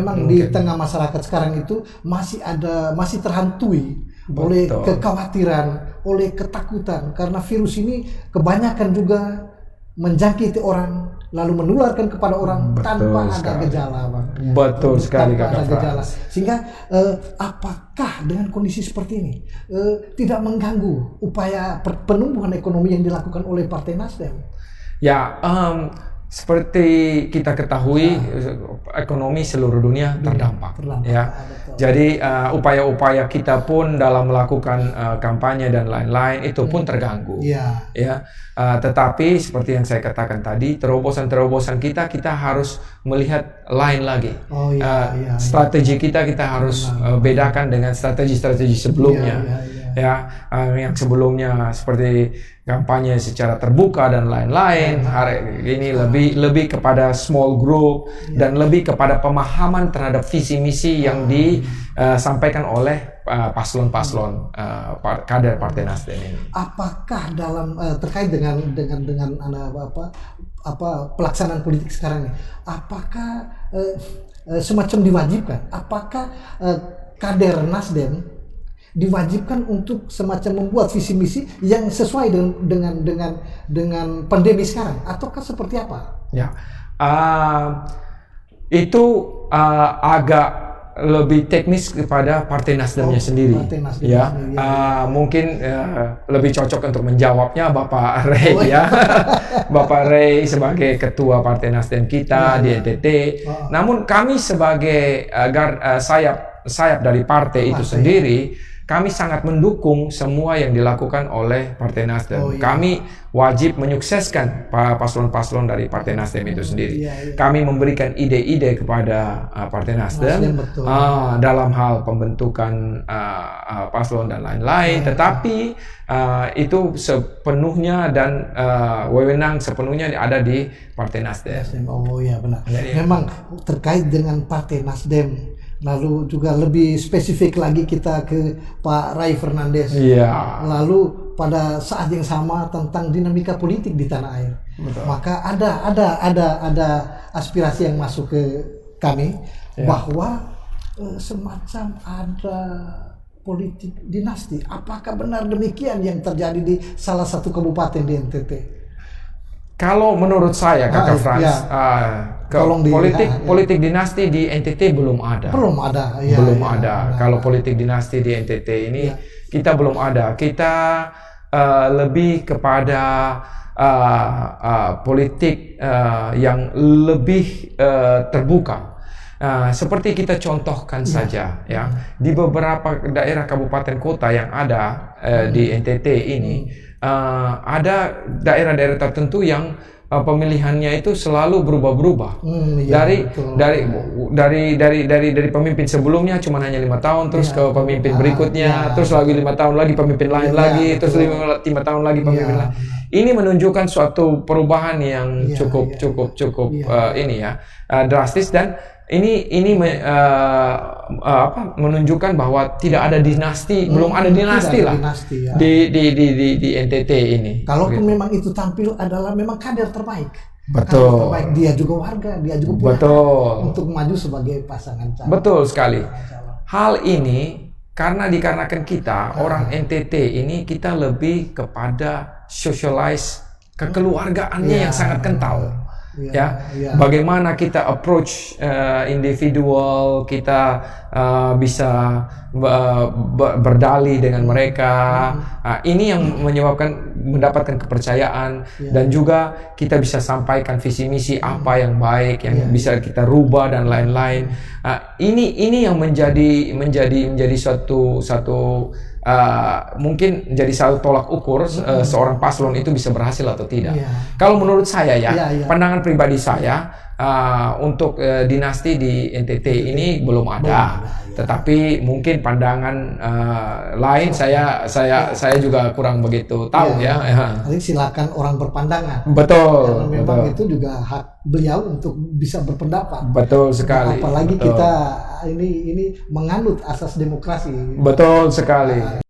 Memang di tengah masyarakat sekarang itu masih terhantui oleh kekhawatiran, oleh ketakutan karena virus ini kebanyakan juga menjangkiti orang lalu menularkan kepada orang tanpa ada gejala, Bang. Betul sekali, tanpa ada Kakak gejala. Frans. Sehingga apakah dengan kondisi seperti ini tidak mengganggu upaya penumbuhan ekonomi yang dilakukan oleh Partai Nasdem? Ya, seperti kita ketahui, ekonomi seluruh dunia terdampak. Ya, jadi upaya-upaya kita pun dalam melakukan kampanye dan lain-lain itu pun terganggu. Ya, tetapi seperti yang saya katakan tadi, terobosan-terobosan kita harus melihat lain lagi. Strategi kita harus bedakan dengan strategi-strategi sebelumnya. Ya, yang sebelumnya seperti kampanye secara terbuka dan lain-lain, hari ini lebih kepada small group dan lebih kepada pemahaman terhadap visi misi yang disampaikan oleh paslon-paslon kader Partai Nasdem ini. Apakah dalam terkait dengan pelaksanaan politik sekarang ini, apakah semacam diwajibkan? Apakah kader Nasdem diwajibkan untuk semacam membuat visi misi yang sesuai dengan pandemi sekarang, ataukah seperti apa? Ya, itu agak lebih teknis kepada Partai Nasdemnya sendiri. Mungkin lebih cocok untuk menjawabnya Bapak Ray ya. Bapak Ray sebagai ketua Partai Nasdem kita di NTT. Namun kami sebagai sayap dari partai itu sendiri, kami sangat mendukung semua yang dilakukan oleh Partai Nasdem. Kami wajib menyukseskan paslon-paslon dari Partai Nasdem itu sendiri. Kami memberikan ide-ide kepada Partai Nasdem dalam hal pembentukan paslon dan lain-lain. Tetapi itu sepenuhnya dan wewenang sepenuhnya ada di Partai Nasdem. Oh iya, benar. Memang terkait dengan Partai Nasdem. Lalu juga lebih spesifik lagi kita ke Pak Ray Fernandes. Lalu pada saat yang sama tentang dinamika politik di tanah air. Maka ada aspirasi yang masuk ke kami bahwa semacam ada politik dinasti. Apakah benar demikian yang terjadi di salah satu kabupaten di NTT? Kalau menurut saya, Kakak Frans, politik dinasti di NTT belum ada. Belum ada. Kalau politik dinasti di NTT ini kita belum ada. Kita lebih kepada politik yang lebih terbuka. Seperti kita contohkan saja, ya, di beberapa daerah kabupaten kota yang ada di NTT ini. Ada daerah-daerah tertentu yang pemilihannya itu selalu berubah-berubah. Dari pemimpin sebelumnya cuma hanya 5 tahun, terus ke pemimpin berikutnya, terus lagi 5 tahun lagi pemimpin lain lagi, terus 5 tahun lagi pemimpin lain. Ini menunjukkan suatu perubahan yang cukup drastis, dan ini menunjukkan bahwa tidak ada dinasti, belum ada dinasti lah di NTT ini. Kalaupun memang itu tampil adalah memang kader terbaik. Betul. Kader terbaik, dia juga warga, dia juga punya hak untuk maju sebagai pasangan calon. Betul sekali. Hal ini dikarenakan kita orang NTT ini, kita lebih kepada socialize kekeluargaannya yang sangat kental. Bagaimana kita approach individual, kita bisa berdalih dengan mereka. Ini yang mendapatkan kepercayaan, dan juga kita bisa sampaikan visi misi apa yang baik, yang bisa kita rubah dan lain-lain. Ini yang menjadi suatu mungkin menjadi satu tolak ukur seorang paslon itu bisa berhasil atau tidak. Kalau menurut saya pandangan pribadi saya, untuk dinasti di NTT ini belum ada. Tetapi mungkin pandangan lain saya juga kurang begitu tahu Jadi silakan orang berpandangan. Betul. Karena memang itu juga hak beliau untuk bisa berpendapat. Betul sekali. Apalagi kita ini menganut asas demokrasi. Betul sekali.